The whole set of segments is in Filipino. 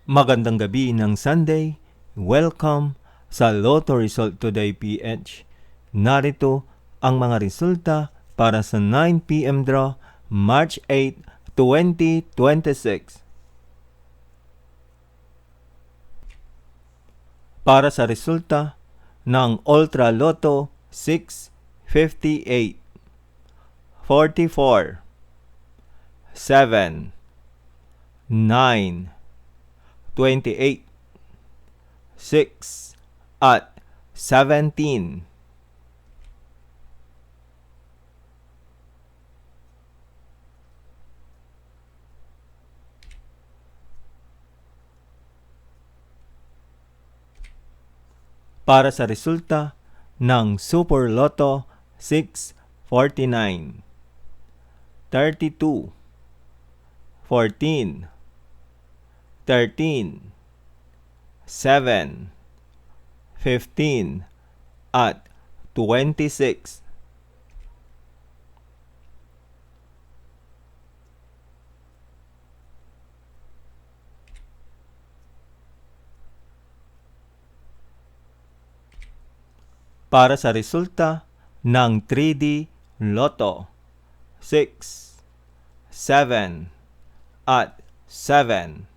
Magandang gabi ng Sunday. Welcome sa Lotto Result Today PH. Narito ang mga resulta para sa 9 PM draw, March 8, 2026. Para sa resulta ng Ultra Lotto 658, 44, 7, 9, 28, 6, at 17. Para sa resulta ng Super Lotto 649, 32, 14, 13, 7, 15, at 26. Para sa resulta ng 3D Lotto 6, 7, at 7.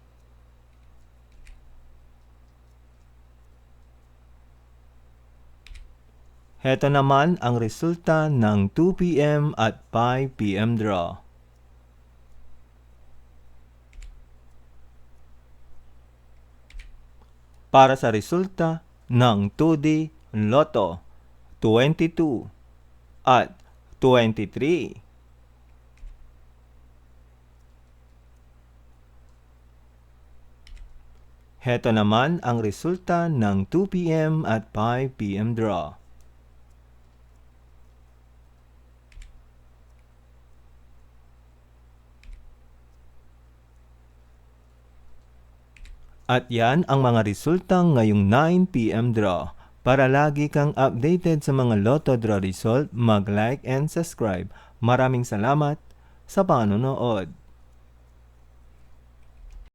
Heto naman ang resulta ng 2 PM at 5 PM draw. Para sa resulta ng 2D Lotto 22 at 23. Heto naman ang resulta ng 2 PM at 5 PM draw. At yan ang mga resulta ngayong 9 PM draw. Para lagi kang updated sa mga Lotto draw result, mag-like and subscribe. Maraming salamat sa panonood.